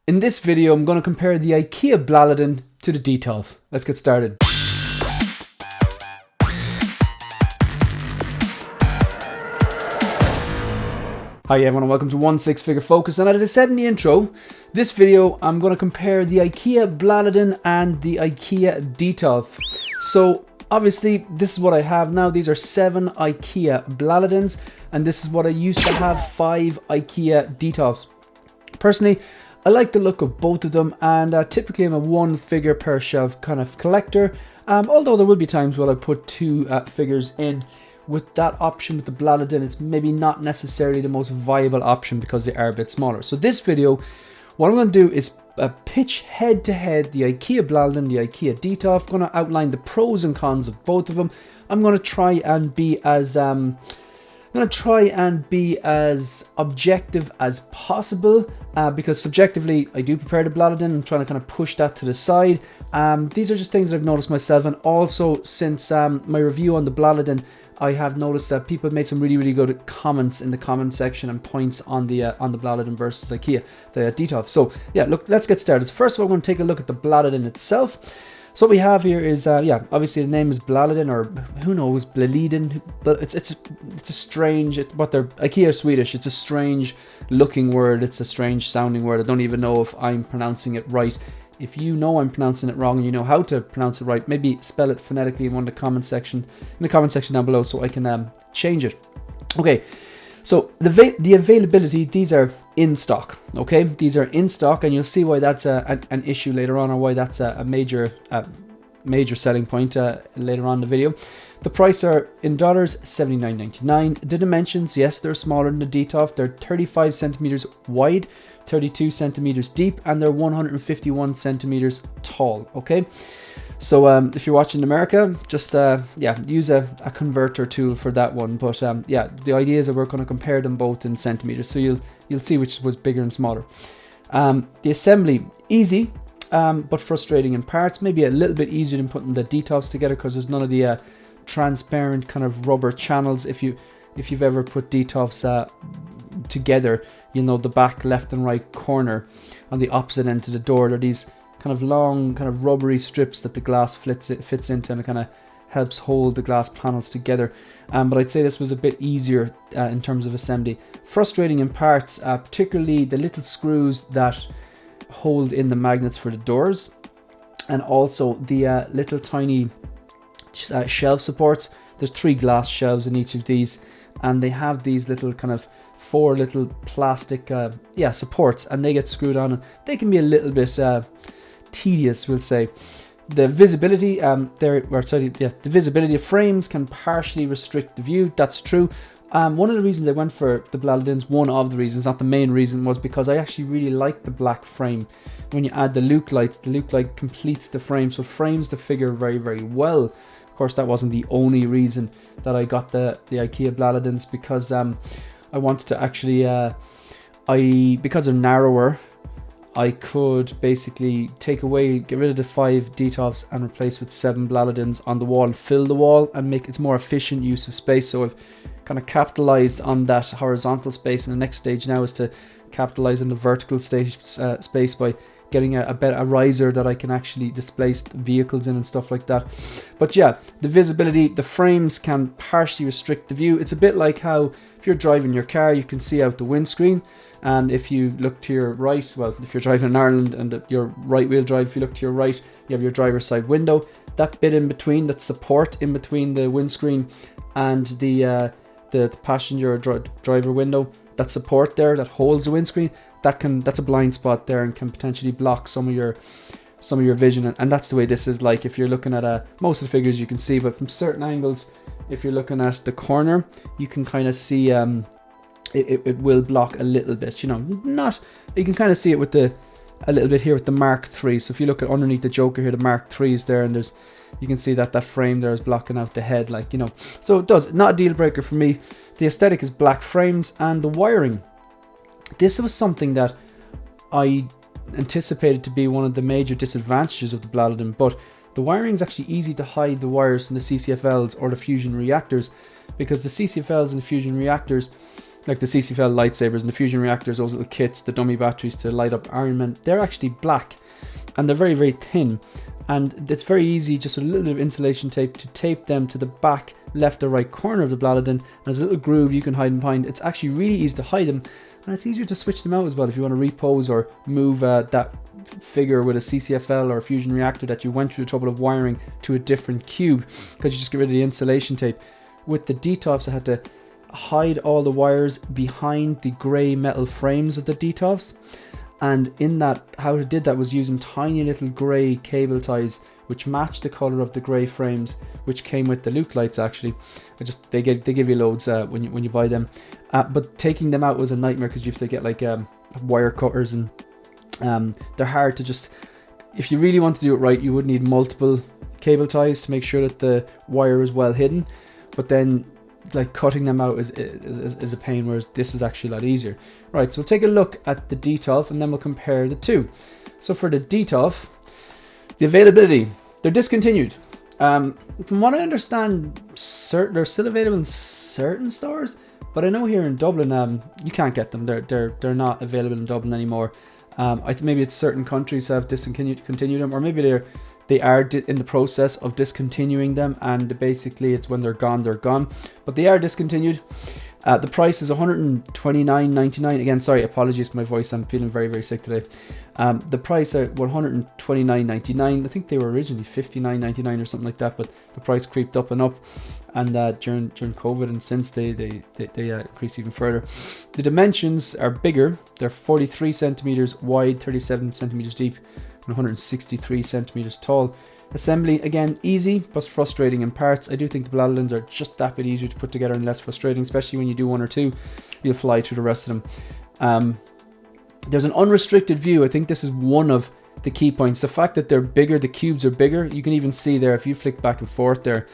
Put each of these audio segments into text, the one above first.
In this video, I'm going to compare the IKEA Blaliden to the Detolf. Let's get started. Hi everyone and welcome to One Six Figure Focus, and as I said in the intro, this video I'm going to compare the IKEA Blaliden and the IKEA Detolf. So obviously this is what I have now. These are 7 IKEA Blalidens and this is what I used to have, 5 IKEA Detolfs. Personally, I like the look of both of them, and typically I'm a 1 figure per shelf kind of collector, although there will be times where I put 2 figures in. With that option with the Blaliden, it's maybe not necessarily the most viable option because they are a bit smaller. So this video, what I'm going to do is pitch head to head the IKEA Blaliden, the IKEA Detolf. I'm going to outline the pros and cons of both of them. I'm going to try and be as objective as possible, because subjectively I do prefer the Blaliden. I'm trying to kind of push that to the side. These are just things that I've noticed myself, and also since my review on the Blaliden, I have noticed that people made some really good comments in the comment section and points on the Blaliden versus IKEA, the Detolf. So yeah, look, let's get started. So first of all, we're going to take a look at the Blaliden itself. So what we have here is, yeah, obviously the name is Blaliden, or who knows, Blaliden, but it's a strange, IKEA is Swedish, it's a strange looking word, it's a strange sounding word. I don't even know if I'm pronouncing it right. If you know I'm pronouncing it wrong and you know how to pronounce it right, maybe spell it phonetically in the comment section down below so I can change it. Okay. So the availability, these are in stock, okay? These are in stock, and you'll see why that's an issue later on, or why that's a major selling point later on in the video. The price are in dollars, $79.99. The dimensions, yes, they're smaller than the Detolf. They're 35 centimeters wide, 32 centimeters deep, and they're 151 centimeters tall, okay? So if you're watching in America, just yeah, use a converter tool for that one. But yeah, the idea is that we're going to compare them both in centimeters, so you'll see which was bigger and smaller. The assembly, easy, but frustrating in parts. Maybe a little bit easier than putting the Detolfs together because there's none of the transparent kind of rubber channels. If you've ever put Detolfs together, you know the back left and right corner on the opposite end to the door, there are these kind of long, kind of rubbery strips that the glass fits into, and it kind of helps hold the glass panels together. But I'd say this was a bit easier in terms of assembly. Frustrating in parts, particularly the little screws that hold in the magnets for the doors, and also the little tiny shelf supports. There's 3 glass shelves in each of these, and they have these little kind of 4 little plastic supports, and they get screwed on, and they can be a little bit tedious, we'll say. The visibility, the visibility of frames can partially restrict the view. That's true. One of the reasons I went for the Blalidens, one of the reasons, not the main reason, was because I actually really like the black frame. When you add the loop lights, the loop light completes the frame, so it frames the figure very well. Of course, that wasn't the only reason that I got the IKEA Blalidens, because I wanted to actually, because they're narrower, I could basically get rid of the 5 Detolfs and replace with 7 Blalidens on the wall and fill the wall and make it more efficient use of space. So I've kind of capitalized on that horizontal space, and the next stage now is to capitalize on the vertical space by getting a riser that I can actually displace vehicles in and stuff like that. But yeah, the visibility, the frames can partially restrict the view. It's a bit like how if you're driving your car, you can see out the windscreen, and if you look to your right, well, if you're driving in Ireland and your right wheel drive, if you look to your right, you have your driver's side window. That bit in between, that support in between the windscreen and the passenger driver window, that support there that holds the windscreen, that's a blind spot there and can potentially block some of your vision, and that's the way this is. Like if you're looking at most of the figures you can see, but from certain angles, if you're looking at the corner, you can kind of see it will block a little bit, you know. You can kind of see it with a little bit here with the Mark III. So if you look at underneath the Joker here, the Mark III is there, and you can see that frame there is blocking out the head, like, you know. So it does, not a deal breaker for me. The aesthetic is black frames, and the wiring, this was something that I anticipated to be one of the major disadvantages of the Blaliden, but the wiring is actually easy to hide the wires from the CCFLs or the fusion reactors, because the CCFLs and the fusion reactors, like the CCFL lightsabers and the fusion reactors, those little kits, the dummy batteries to light up Iron Man, they're actually black, and they're very, very thin. And it's very easy, just with a little bit of insulation tape, to tape them to the back left or right corner of the Blaliden. And there's a little groove you can hide them behind. It's actually really easy to hide them, and it's easier to switch them out as well if you want to repose or move that figure with a CCFL or a fusion reactor that you went through the trouble of wiring to a different cube, because you just get rid of the insulation tape. With the Detolfs, I had to hide all the wires behind the grey metal frames of the Detolfs, and in that, how I did that was using tiny little grey cable ties which matched the colour of the grey frames, which came with the Luke lights. Actually, they give you loads when you buy them, but taking them out was a nightmare because you have to get like wire cutters, and they're hard to just, if you really want to do it right, you would need multiple cable ties to make sure that the wire is well hidden, but then like cutting them out is a pain, whereas this is actually a lot easier. Right, so we'll take a look at the Detolf and then we'll compare the two. So for the Detolf, the availability, they're discontinued. From what I understand, they're still available in certain stores, but I know here in Dublin, you can't get them. They're not available in Dublin anymore. I think maybe it's certain countries have discontinued them, or maybe they are in the process of discontinuing them, and basically it's when they're gone, but they are discontinued. The price is $129.99. Again, sorry, apologies for my voice, I'm feeling very, very sick today. The price at $129.99. I think they were originally $59.99 or something like that, but the price creeped up and up, and during COVID, and since they increased even further. The dimensions are bigger. They're 43 centimeters wide, 37 centimeters deep, and 163 centimeters tall. Assembly, again, easy but frustrating in parts. I do think the Bladidens are just that bit easier to put together and less frustrating, especially when you do one or two, you'll fly through the rest of them. There's an unrestricted view. I think this is one of the key points. The fact that they're bigger, the cubes are bigger. You can even see there, if you flick back and forth there,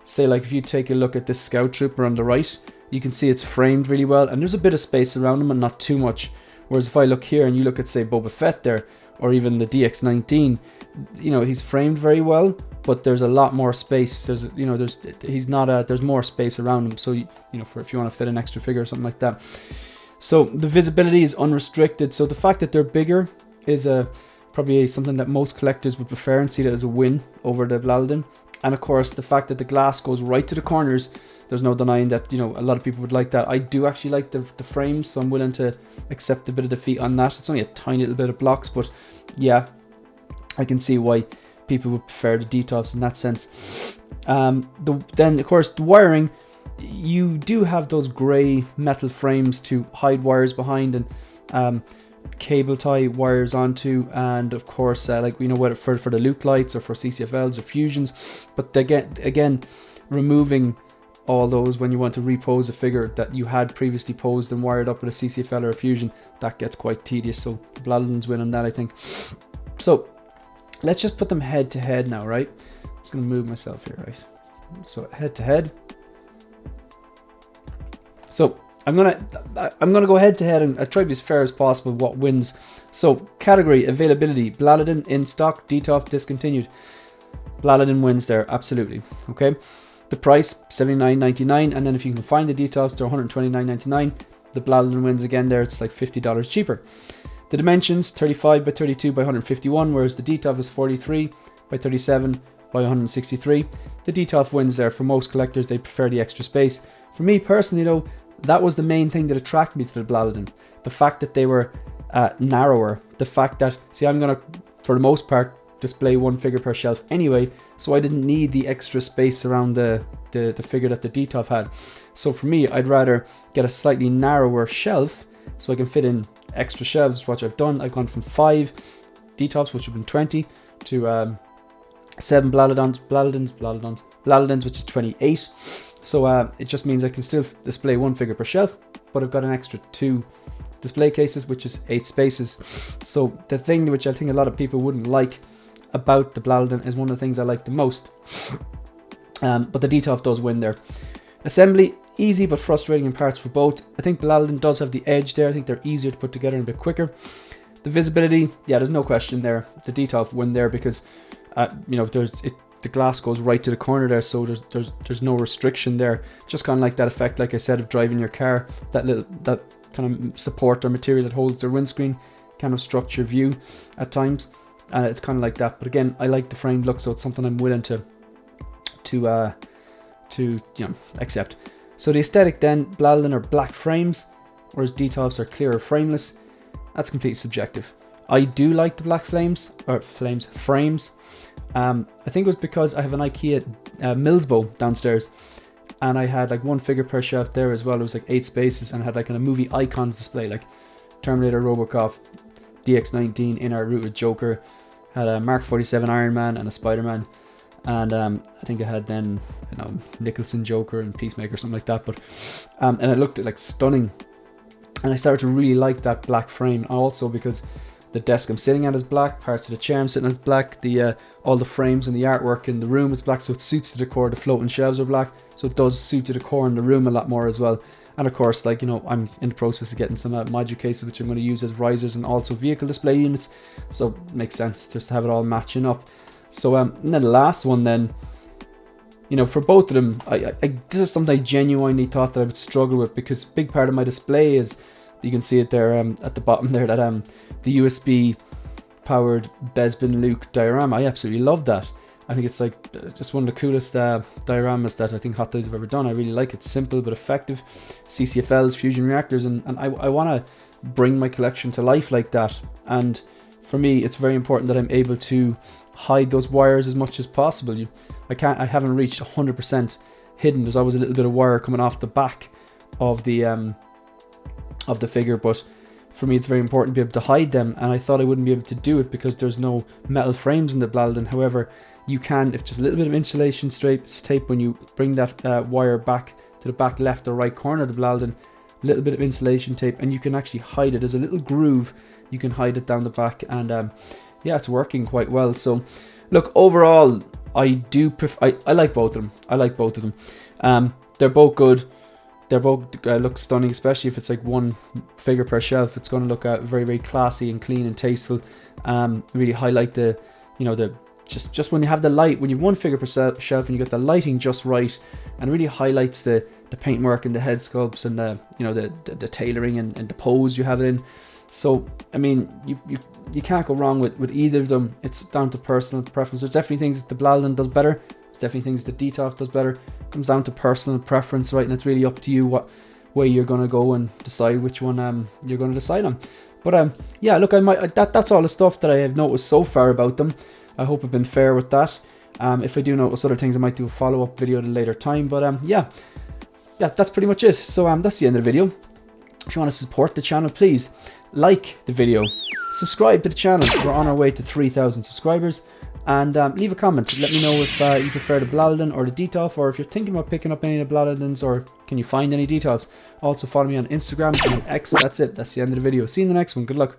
say like if you take a look at this Scout Trooper on the right, you can see it's framed really well, and there's a bit of space around them and not too much. Whereas if I look here and you look at, say, Boba Fett there, or even the DX-19, you know, he's framed very well, but there's a lot more space. There's more space around him. So, if you want to fit an extra figure or something like that. So the visibility is unrestricted. So the fact that they're bigger is probably something that most collectors would prefer and see that as a win over the Blaliden. And of course, the fact that the glass goes right to the corners, there's no denying that, a lot of people would like that. I do actually like the frames, so I'm willing to accept a bit of defeat on that. It's only a tiny little bit of blocks, but yeah, I can see why people would prefer the Detolfs in that sense. Then, of course, the wiring, you do have those grey metal frames to hide wires behind and cable tie wires onto, and of course, whether for the Luke lights or for CCFLs or fusions. But again, removing all those when you want to repose a figure that you had previously posed and wired up with a CCFL or a fusion, that gets quite tedious. So the Bladidens win on that, I think. So let's just put them head to head now, right? I'm just going to move myself here, right? So head to head. So I'm gonna go head to head and I try to be as fair as possible what wins. So category availability: Blaliden in stock, Detolf discontinued. Blaliden wins there, absolutely. Okay. The price $79.99, and then if you can find the Detolfs, they're $129.99. The Blaliden wins again there, it's like $50 cheaper. The dimensions 35 by 32 by 151, whereas the Detolf is 43 by 37 by 163. The Detolf wins there. For most collectors, they prefer the extra space. For me personally though, that was the main thing that attracted me to the Blaliden. The fact that they were narrower. The fact that, see, I'm going to, for the most part, display one figure per shelf anyway, so I didn't need the extra space around the figure that the Detolf had. So for me, I'd rather get a slightly narrower shelf so I can fit in extra shelves, which I've done. I've gone from 5 Detolfs, which have been 20, to 7 Bladidens, which is 28. So it just means I can still display one figure per shelf, but I've got an extra 2 display cases, which is 8 spaces. So the thing which I think a lot of people wouldn't like about the Blaliden is one of the things I like the most. But the Detolf does win there. Assembly, easy but frustrating in parts for both. I think the Blaliden does have the edge there. I think they're easier to put together and a bit quicker. The visibility, yeah, there's no question there. The Detolf win there because, the glass goes right to the corner there, so there's no restriction there. Just kind of like that effect, like I said, of driving your car. That kind of support or material that holds the windscreen kind of obstructs your view at times. It's kind of like that. But again, I like the framed look, so it's something I'm willing to accept. So the aesthetic then, Blaliden are black frames, whereas Detolfs are clear or frameless. That's completely subjective. I do like the black frames. I think it was because I have an IKEA Millsbo downstairs, and I had like one figure per shelf there as well. It was like 8 spaces, and I had like a movie icons display, like Terminator, Robocop, DX19, In-Art Rooted Joker, had a Mark 47 Iron Man and a Spider-Man, and I think I had then, you know, Nicholson Joker and Peacemaker, something like that. But and it looked like stunning, and I started to really like that black frame, also because the desk I'm sitting at is black, parts of the chair I'm sitting at is black, all the frames and the artwork in the room is black, so it suits the decor. The floating shelves are black, so it does suit the decor in the room a lot more as well. And of course, like, you know, I'm in the process of getting some module cases which I'm going to use as risers and also vehicle display units, so it makes sense just to have it all matching up. So and then the last one then, you know, for both of them, this is something I genuinely thought that I would struggle with, because a big part of my display is, you can see it there at the bottom there, that the USB powered Bespin Luke diorama. I absolutely love that. I think it's like just one of the coolest dioramas that I think HotToys have ever done. I really like it. Simple but effective. CCFLs, fusion reactors, and I want to bring my collection to life like that. And for me, it's very important that I'm able to hide those wires as much as possible. I haven't reached 100% hidden. There's always a little bit of wire coming off the back of the figure, but for me it's very important to be able to hide them, and I thought I wouldn't be able to do it because there's no metal frames in the Blaliden. However, you can, if just a little bit of insulation tape, when you bring that wire back to the back left or right corner of the Blaliden, a little bit of insulation tape, and you can actually hide it. There's a little groove, you can hide it down the back, and yeah, it's working quite well. So look, overall, I like both of them. I like both of them. They're both good. They both look stunning, especially if it's like one figure per shelf. It's going to look very, very classy and clean and tasteful. Really highlight the, you know, the just when you have the light, when you have one figure per shelf and you get the lighting just right, and really highlights the paintwork and the head sculpts and the, you know, the tailoring and the pose you have it in. So I mean, you can't go wrong with either of them. It's down to personal preference. There's definitely things that the Blaliden does better. There's definitely things that Detolf does better. It comes down to personal preference, right? And it's really up to you what way you're going to go and decide which one you're going to decide on. But yeah, look, that's all the stuff that I have noticed so far about them. I hope I've been fair with that. If I do notice other things, I might do a follow-up video at a later time. But yeah, that's pretty much it. So that's the end of the video. If you want to support the channel, please like the video, subscribe to the channel. We're on our way to 3,000 subscribers. And leave a comment. Let me know if you prefer the Blaliden or the Detolf, or if you're thinking about picking up any of the Blalidens, or can you find any Detolfs. Also follow me on Instagram and on X. That's it. That's the end of the video. See you in the next one. Good luck.